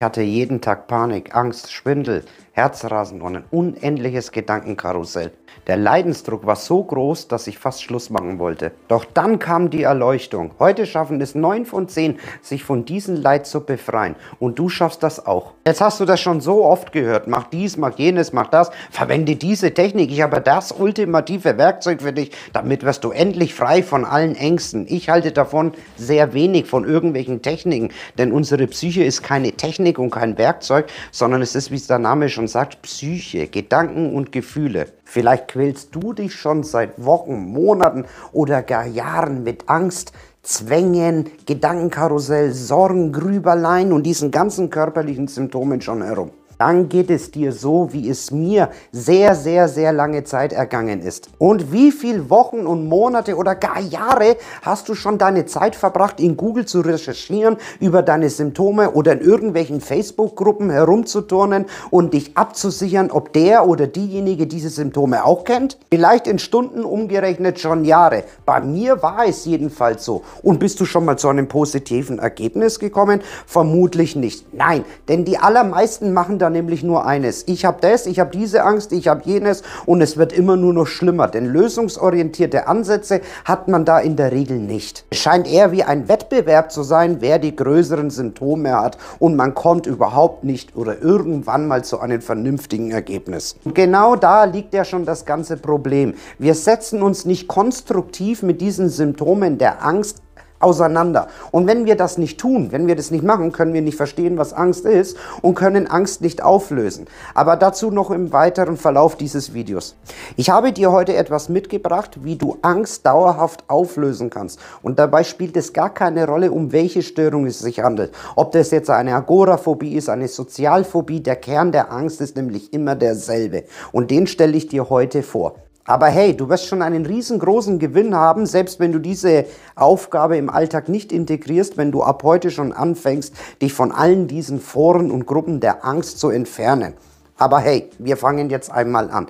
hatte jeden Tag Panik, Angst, Schwindel, Herzrasen und ein unendliches Gedankenkarussell. Der Leidensdruck war so groß, dass ich fast Schluss machen wollte. Doch dann kam die Erleuchtung. Heute schaffen es 9 von 10, sich von diesem Leid zu befreien. Und du schaffst das auch. Jetzt hast du das schon so oft gehört. Mach dies, mach jenes, mach das. Verwende diese Technik. Ich habe das ultimative Werkzeug für dich. Damit wirst du endlich frei von allen Ängsten. Ich halte davon sehr wenig von irgendwelchen Techniken. Denn unsere Psyche ist keine Technik und kein Werkzeug, sondern es ist, wie es der Name schon sagt, Psyche, Gedanken und Gefühle. Vielleicht quälst du dich schon seit Wochen, Monaten oder gar Jahren mit Angst, Zwängen, Gedankenkarussell, Sorgen, Grübeleien und diesen ganzen körperlichen Symptomen schon herum. Dann geht es dir so, wie es mir sehr, sehr, sehr lange Zeit ergangen ist. Und wie viele Wochen und Monate oder gar Jahre hast du schon deine Zeit verbracht, in Google zu recherchieren über deine Symptome oder in irgendwelchen Facebook-Gruppen herumzuturnen und dich abzusichern, ob der oder diejenige diese Symptome auch kennt? Vielleicht in Stunden umgerechnet schon Jahre. Bei mir war es jedenfalls so. Und bist du schon mal zu einem positiven Ergebnis gekommen? Vermutlich nicht. Nein, denn die allermeisten machen da nämlich nur eines. Ich habe das, ich habe diese Angst, ich habe jenes und es wird immer nur noch schlimmer, denn lösungsorientierte Ansätze hat man da in der Regel nicht. Es scheint eher wie ein Wettbewerb zu sein, wer die größeren Symptome hat und man kommt überhaupt nicht oder irgendwann mal zu einem vernünftigen Ergebnis. Und genau da liegt ja schon das ganze Problem. Wir setzen uns nicht konstruktiv mit diesen Symptomen der Angst auseinander. Und wenn wir das nicht tun, wenn wir das nicht machen, können wir nicht verstehen, was Angst ist und können Angst nicht auflösen. Aber dazu noch im weiteren Verlauf dieses Videos. Ich habe dir heute etwas mitgebracht, wie du Angst dauerhaft auflösen kannst. Und dabei spielt es gar keine Rolle, um welche Störung es sich handelt. Ob das jetzt eine Agoraphobie ist, eine Sozialphobie, der Kern der Angst ist nämlich immer derselbe. Und den stelle ich dir heute vor. Aber hey, du wirst schon einen riesengroßen Gewinn haben, selbst wenn du diese Aufgabe im Alltag nicht integrierst, wenn du ab heute schon anfängst, dich von allen diesen Foren und Gruppen der Angst zu entfernen. Aber hey, wir fangen jetzt einmal an.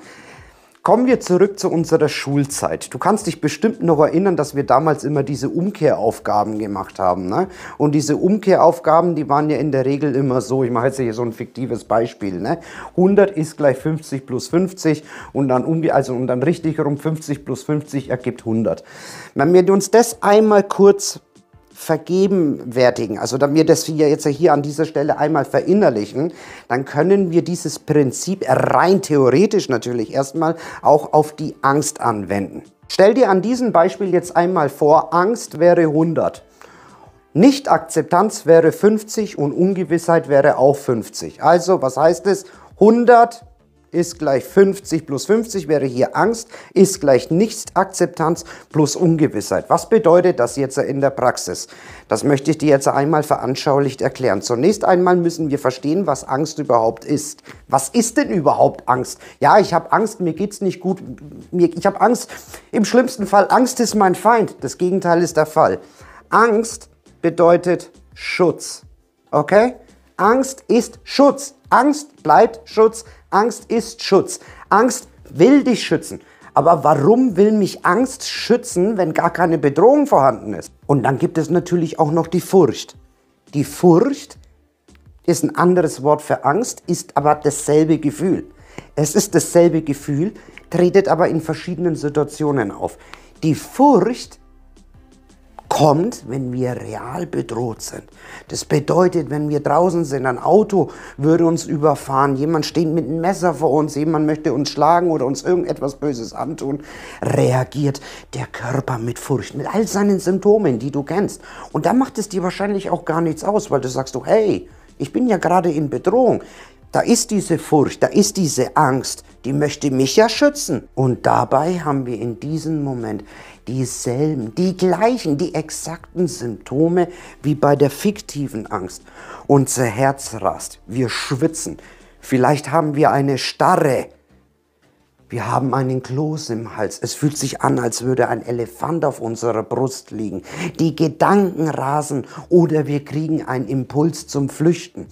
Kommen wir zurück zu unserer Schulzeit. Du kannst dich bestimmt noch erinnern, dass wir damals immer diese Umkehraufgaben gemacht haben, ne? Und diese Umkehraufgaben, die waren ja in der Regel immer so, ich mache jetzt hier so ein fiktives Beispiel, ne? 100 ist gleich 50 plus 50 und dann, und dann richtig rum 50 plus 50 ergibt 100. Wenn wir uns das einmal kurz vergegenwärtigen, also da wir das hier an dieser Stelle einmal verinnerlichen, dann können wir dieses Prinzip rein theoretisch natürlich erstmal auch auf die Angst anwenden. Stell dir an diesem Beispiel jetzt einmal vor, Angst wäre 100. Nicht-Akzeptanz wäre 50 und Ungewissheit wäre auch 50. Also, was heißt es? 100 ist gleich 50 plus 50 wäre hier Angst, ist gleich Nicht-Akzeptanz plus Ungewissheit. Was bedeutet das jetzt in der Praxis? Das möchte ich dir jetzt einmal veranschaulicht erklären. Zunächst einmal müssen wir verstehen, was Angst überhaupt ist. Was ist denn überhaupt Angst? Ja, ich habe Angst, mir geht's nicht gut, ich habe Angst, im schlimmsten Fall, Angst ist mein Feind. Das Gegenteil ist der Fall. Angst bedeutet Schutz, okay? Angst ist Schutz. Angst bleibt Schutz. Angst ist Schutz. Angst will dich schützen. Aber warum will mich Angst schützen, wenn gar keine Bedrohung vorhanden ist? Und dann gibt es natürlich auch noch die Furcht. Die Furcht ist ein anderes Wort für Angst, ist aber dasselbe Gefühl. Es ist dasselbe Gefühl, tretet aber in verschiedenen Situationen auf. Die Furcht kommt, wenn wir real bedroht sind. Das bedeutet, wenn wir draußen sind, ein Auto würde uns überfahren, jemand steht mit einem Messer vor uns, jemand möchte uns schlagen oder uns irgendetwas Böses antun, reagiert der Körper mit Furcht, mit all seinen Symptomen, die du kennst. Und da macht es dir wahrscheinlich auch gar nichts aus, weil du sagst, hey, ich bin ja gerade in Bedrohung. Da ist diese Furcht, da ist diese Angst, die möchte mich ja schützen. Und dabei haben wir in diesem Moment dieselben, die gleichen, die exakten Symptome wie bei der fiktiven Angst. Unser Herz rast, wir schwitzen, vielleicht haben wir eine Starre, wir haben einen Kloß im Hals. Es fühlt sich an, als würde ein Elefant auf unserer Brust liegen. Die Gedanken rasen oder wir kriegen einen Impuls zum Flüchten.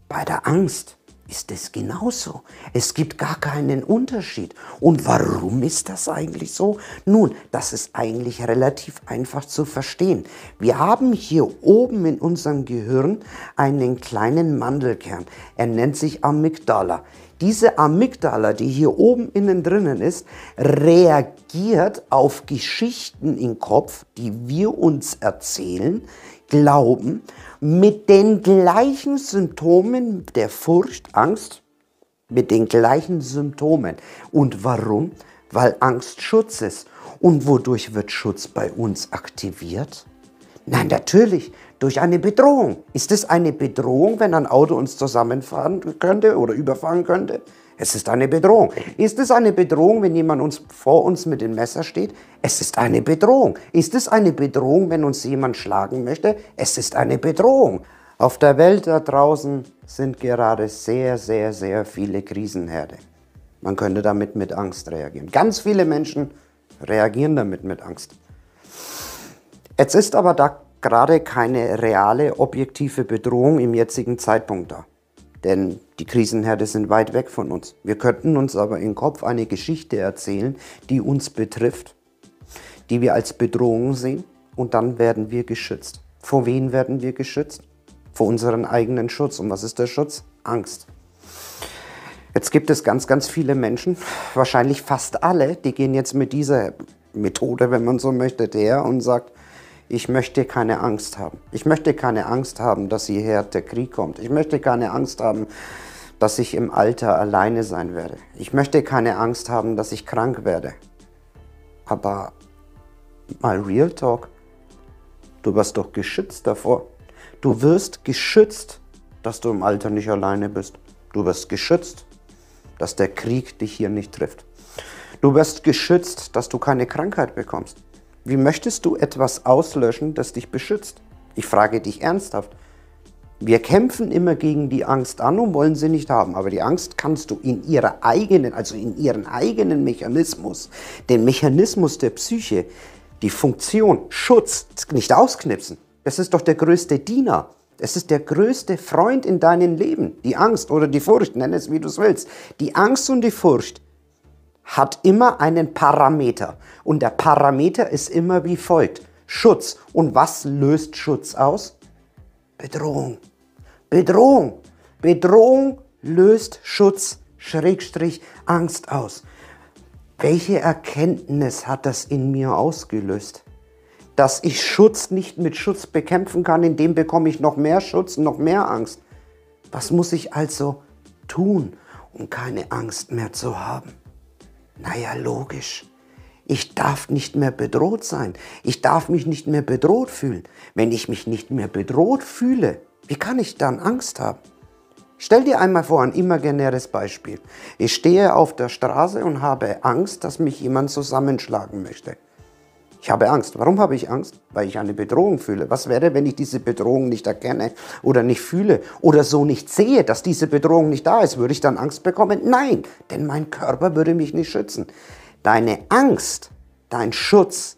Bei der Angst ist es genauso. Es gibt gar keinen Unterschied. Und warum ist das eigentlich so? Nun, das ist eigentlich relativ einfach zu verstehen. Wir haben hier oben in unserem Gehirn einen kleinen Mandelkern. Er nennt sich Amygdala. Diese Amygdala, die hier oben innen drinnen ist, reagiert auf Geschichten im Kopf, die wir uns erzählen, glauben, mit den gleichen Symptomen der Furcht, Angst, mit den gleichen Symptomen. Und warum? Weil Angst Schutz ist. Und wodurch wird Schutz bei uns aktiviert? Nein, natürlich, durch eine Bedrohung. Ist es eine Bedrohung, wenn ein Auto uns zusammenfahren könnte oder überfahren könnte? Es ist eine Bedrohung. Ist es eine Bedrohung, wenn jemand vor uns mit dem Messer steht? Es ist eine Bedrohung. Ist es eine Bedrohung, wenn uns jemand schlagen möchte? Es ist eine Bedrohung. Auf der Welt da draußen sind gerade sehr, sehr, sehr viele Krisenherde. Man könnte damit mit Angst reagieren. Ganz viele Menschen reagieren damit mit Angst. Jetzt ist aber da gerade keine reale, objektive Bedrohung im jetzigen Zeitpunkt da. Denn die Krisenherde sind weit weg von uns. Wir könnten uns aber im Kopf eine Geschichte erzählen, die uns betrifft, die wir als Bedrohung sehen, und dann werden wir geschützt. Vor wen werden wir geschützt? Vor unseren eigenen Schutz. Und was ist der Schutz? Angst. Jetzt gibt es ganz, ganz viele Menschen, wahrscheinlich fast alle, die gehen jetzt mit dieser Methode, wenn man so möchte, her und sagt, ich möchte keine Angst haben. Ich möchte keine Angst haben, dass hierher der Krieg kommt. Ich möchte keine Angst haben, dass ich im Alter alleine sein werde. Ich möchte keine Angst haben, dass ich krank werde. Aber mal Real Talk, du wirst doch geschützt davor. Du wirst geschützt, dass du im Alter nicht alleine bist. Du wirst geschützt, dass der Krieg dich hier nicht trifft. Du wirst geschützt, dass du keine Krankheit bekommst. Wie möchtest du etwas auslöschen, das dich beschützt? Ich frage dich ernsthaft. Wir kämpfen immer gegen die Angst an und wollen sie nicht haben. Aber die Angst kannst du in ihren eigenen Mechanismus, den Mechanismus der Psyche, die Funktion Schutz, nicht ausknipsen. Das ist doch der größte Diener. Es ist der größte Freund in deinem Leben. Die Angst oder die Furcht, nenn es wie du es willst. Die Angst und die Furcht hat immer einen Parameter. Und der Parameter ist immer wie folgt. Schutz. Und was löst Schutz aus? Bedrohung. Bedrohung. Bedrohung löst Schutz, Schrägstrich, Angst aus. Welche Erkenntnis hat das in mir ausgelöst? Dass ich Schutz nicht mit Schutz bekämpfen kann, indem bekomme ich noch mehr Schutz und noch mehr Angst. Was muss ich also tun, um keine Angst mehr zu haben? Naja, logisch. Ich darf nicht mehr bedroht sein. Ich darf mich nicht mehr bedroht fühlen. Wenn ich mich nicht mehr bedroht fühle, wie kann ich dann Angst haben? Stell dir einmal vor, ein imaginäres Beispiel. Ich stehe auf der Straße und habe Angst, dass mich jemand zusammenschlagen möchte. Ich habe Angst. Warum habe ich Angst? Weil ich eine Bedrohung fühle. Was wäre, wenn ich diese Bedrohung nicht erkenne oder nicht fühle oder so nicht sehe, dass diese Bedrohung nicht da ist? Würde ich dann Angst bekommen? Nein, denn mein Körper würde mich nicht schützen. Deine Angst, dein Schutz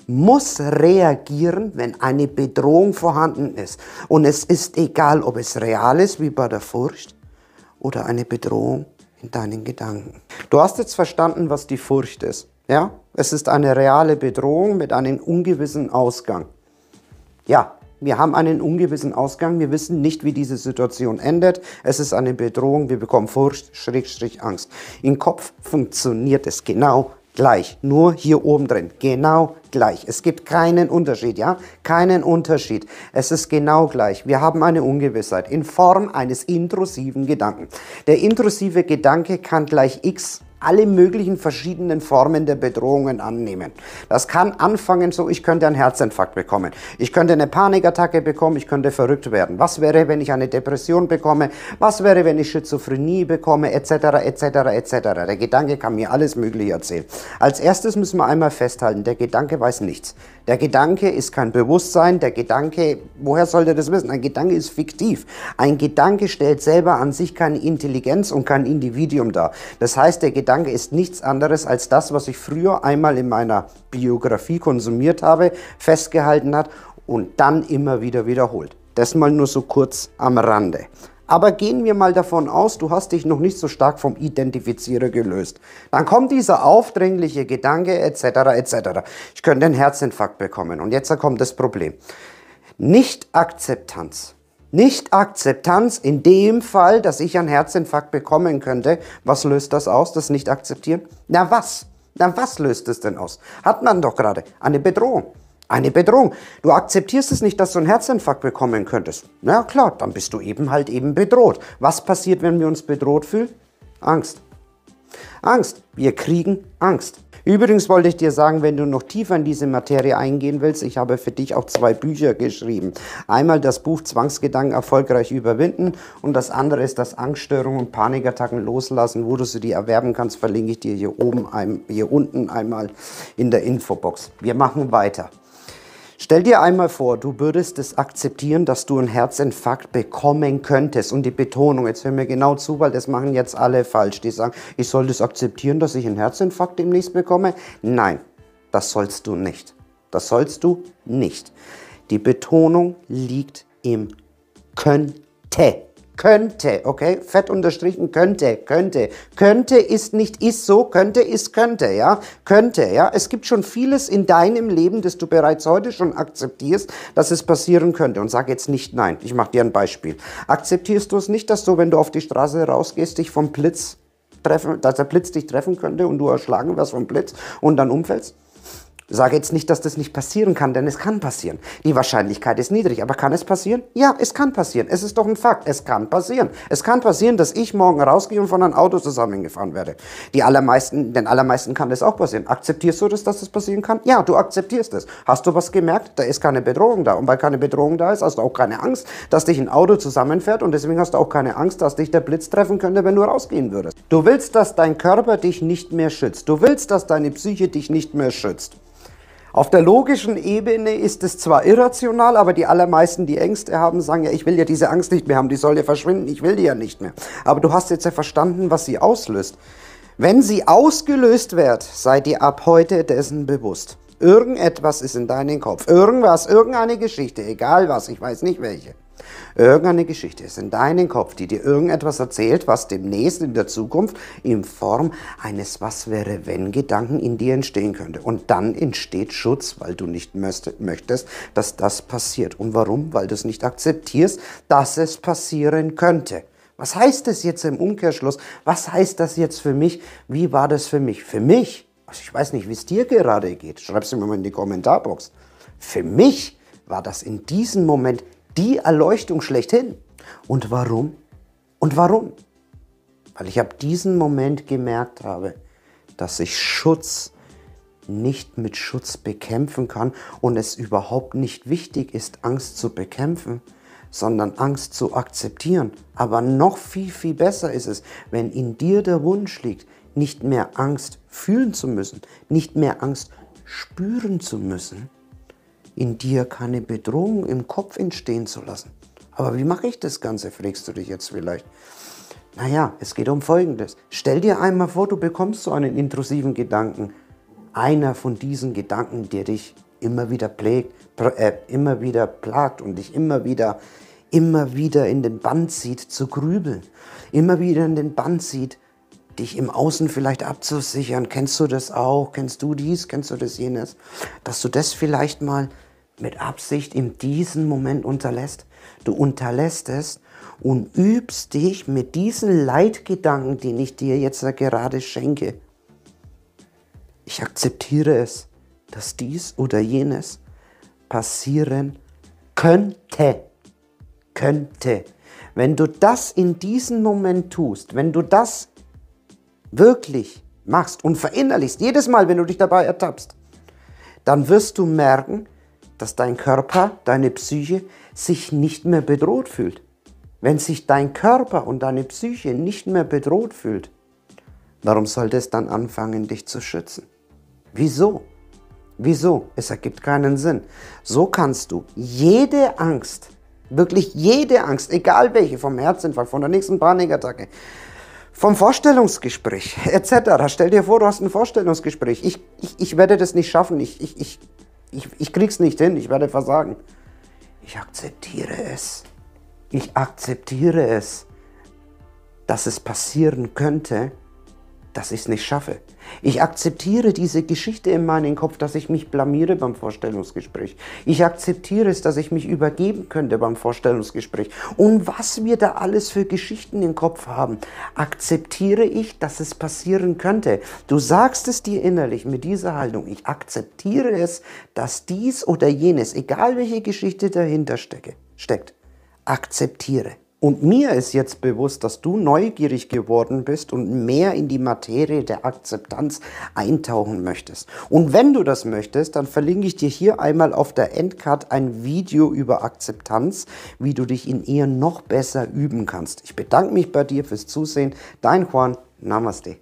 muss reagieren, wenn eine Bedrohung vorhanden ist. Und es ist egal, ob es real ist, wie bei der Furcht, oder eine Bedrohung in deinen Gedanken. Du hast jetzt verstanden, was die Furcht ist. Ja, es ist eine reale Bedrohung mit einem ungewissen Ausgang. Ja, wir haben einen ungewissen Ausgang. Wir wissen nicht, wie diese Situation endet. Es ist eine Bedrohung. Wir bekommen Furcht, Schrägstrich, Angst. Im Kopf funktioniert es genau gleich. Nur hier oben drin. Genau gleich. Es gibt keinen Unterschied, ja? Keinen Unterschied. Es ist genau gleich. Wir haben eine Ungewissheit in Form eines intrusiven Gedanken. Der intrusive Gedanke kann gleich X alle möglichen verschiedenen Formen der Bedrohungen annehmen. Das kann anfangen so, ich könnte einen Herzinfarkt bekommen, ich könnte eine Panikattacke bekommen, ich könnte verrückt werden. Was wäre, wenn ich eine Depression bekomme? Was wäre, wenn ich Schizophrenie bekomme? Etc., etc., etc. Der Gedanke kann mir alles Mögliche erzählen. Als erstes müssen wir einmal festhalten, der Gedanke weiß nichts. Der Gedanke ist kein Bewusstsein, der Gedanke, woher soll der das wissen? Ein Gedanke ist fiktiv. Ein Gedanke stellt selber an sich keine Intelligenz und kein Individuum dar. Das heißt, der Gedanke ist nichts anderes als das, was ich früher einmal in meiner Biografie konsumiert habe, festgehalten hat und dann immer wieder wiederholt. Das mal nur so kurz am Rande. Aber gehen wir mal davon aus, du hast dich noch nicht so stark vom Identifizierer gelöst. Dann kommt dieser aufdringliche Gedanke etc. etc. Ich könnte einen Herzinfarkt bekommen. Und jetzt kommt das Problem. Nicht-Akzeptanz. Nicht-Akzeptanz in dem Fall, dass ich einen Herzinfarkt bekommen könnte. Was löst das aus, das Nicht-Akzeptieren? Na was? Na was löst es denn aus? Hat man doch gerade eine Bedrohung. Eine Bedrohung. Du akzeptierst es nicht, dass du einen Herzinfarkt bekommen könntest. Na klar, dann bist du eben bedroht. Was passiert, wenn wir uns bedroht fühlen? Angst. Angst. Wir kriegen Angst. Übrigens wollte ich dir sagen, wenn du noch tiefer in diese Materie eingehen willst, ich habe für dich auch 2 Bücher geschrieben. Einmal das Buch Zwangsgedanken erfolgreich überwinden und das andere ist das Angststörungen und Panikattacken loslassen. Wo du sie dir erwerben kannst, verlinke ich dir hier unten einmal in der Infobox. Wir machen weiter. Stell dir einmal vor, du würdest es akzeptieren, dass du einen Herzinfarkt bekommen könntest. Und die Betonung, jetzt hör mir genau zu, weil das machen jetzt alle falsch. Die sagen, ich soll das akzeptieren, dass ich einen Herzinfarkt demnächst bekomme. Nein, das sollst du nicht. Das sollst du nicht. Die Betonung liegt im könnte. Könnte, okay? Fett unterstrichen, könnte. Könnte ist nicht ist so, könnte ist könnte, ja? Könnte, ja? Es gibt schon vieles in deinem Leben, das du bereits heute schon akzeptierst, dass es passieren könnte. Und sag jetzt nicht nein. Ich mache dir ein Beispiel. Akzeptierst du es nicht, dass du, wenn du auf die Straße rausgehst, dich vom Blitz treffen, dass der Blitz dich treffen könnte und du erschlagen wirst vom Blitz und dann umfällst? Sage jetzt nicht, dass das nicht passieren kann, denn es kann passieren. Die Wahrscheinlichkeit ist niedrig, aber kann es passieren? Ja, es kann passieren. Es ist doch ein Fakt. Es kann passieren. Es kann passieren, dass ich morgen rausgehe und von einem Auto zusammengefahren werde. Den allermeisten kann das auch passieren. Akzeptierst du das, dass das passieren kann? Ja, du akzeptierst es. Hast du was gemerkt? Da ist keine Bedrohung da. Und weil keine Bedrohung da ist, hast du auch keine Angst, dass dich ein Auto zusammenfährt. Und deswegen hast du auch keine Angst, dass dich der Blitz treffen könnte, wenn du rausgehen würdest. Du willst, dass dein Körper dich nicht mehr schützt. Du willst, dass deine Psyche dich nicht mehr schützt. Auf der logischen Ebene ist es zwar irrational, aber die allermeisten, die Ängste haben, sagen ja, ich will ja diese Angst nicht mehr haben, die soll ja verschwinden, ich will die ja nicht mehr. Aber du hast jetzt ja verstanden, was sie auslöst. Wenn sie ausgelöst wird, sei dir ab heute dessen bewusst. Irgendetwas ist in deinem Kopf, irgendeine Geschichte, egal was, ich weiß nicht welche. Irgendeine Geschichte ist in deinem Kopf, die dir irgendetwas erzählt, was demnächst in der Zukunft in Form eines Was-wäre-wenn-Gedanken in dir entstehen könnte. Und dann entsteht Schutz, weil du nicht möchtest, dass das passiert. Und warum? Weil du es nicht akzeptierst, dass es passieren könnte. Was heißt das jetzt im Umkehrschluss? Was heißt das jetzt für mich? Wie war das für mich? Für mich, also ich weiß nicht, wie es dir gerade geht, schreib es mir mal in die Kommentarbox. Für mich war das in diesem Moment die Erleuchtung schlechthin. Und warum? Und warum? Weil ich ab diesem Moment gemerkt habe, dass ich Schutz nicht mit Schutz bekämpfen kann und es überhaupt nicht wichtig ist, Angst zu bekämpfen, sondern Angst zu akzeptieren. Aber noch viel, viel besser ist es, wenn in dir der Wunsch liegt, nicht mehr Angst fühlen zu müssen, nicht mehr Angst spüren zu müssen, in dir keine Bedrohung im Kopf entstehen zu lassen. Aber wie mache ich das Ganze, fragst du dich jetzt vielleicht. Naja, es geht um Folgendes. Stell dir einmal vor, du bekommst so einen intrusiven Gedanken. Einer von diesen Gedanken, der dich immer wieder plagt und dich immer wieder in den Bann zieht, zu grübeln. Immer wieder in den Bann zieht, dich im Außen vielleicht abzusichern. Kennst du das auch? Kennst du dies? Kennst du das jenes? Dass du das vielleicht mal mit Absicht in diesem Moment unterlässt. Du unterlässt es und übst dich mit diesen Leitgedanken, den ich dir jetzt gerade schenke. Ich akzeptiere es, dass dies oder jenes passieren könnte. Könnte. Wenn du das in diesem Moment tust, wenn du das wirklich machst und verinnerlichst, jedes Mal, wenn du dich dabei ertappst, dann wirst du merken, dass dein Körper, deine Psyche sich nicht mehr bedroht fühlt. Wenn sich dein Körper und deine Psyche nicht mehr bedroht fühlt, warum sollte es dann anfangen, dich zu schützen? Wieso? Wieso? Es ergibt keinen Sinn. So kannst du jede Angst, wirklich jede Angst, egal welche, vom Herzinfarkt, von der nächsten Panikattacke, vom Vorstellungsgespräch etc. Stell dir vor, du hast ein Vorstellungsgespräch. Ich werde das nicht schaffen. Ich krieg's nicht hin. Ich werde versagen. Ich akzeptiere es. Ich akzeptiere es, dass es passieren könnte, dass ich es nicht schaffe. Ich akzeptiere diese Geschichte in meinem Kopf, dass ich mich blamiere beim Vorstellungsgespräch. Ich akzeptiere es, dass ich mich übergeben könnte beim Vorstellungsgespräch. Und was wir da alles für Geschichten im Kopf haben, akzeptiere ich, dass es passieren könnte. Du sagst es dir innerlich mit dieser Haltung. Ich akzeptiere es, dass dies oder jenes, egal welche Geschichte dahinter steckt, akzeptiere. Und mir ist jetzt bewusst, dass du neugierig geworden bist und mehr in die Materie der Akzeptanz eintauchen möchtest. Und wenn du das möchtest, dann verlinke ich dir hier einmal auf der Endcard ein Video über Akzeptanz, wie du dich in ihr noch besser üben kannst. Ich bedanke mich bei dir fürs Zusehen. Dein Juan. Namaste.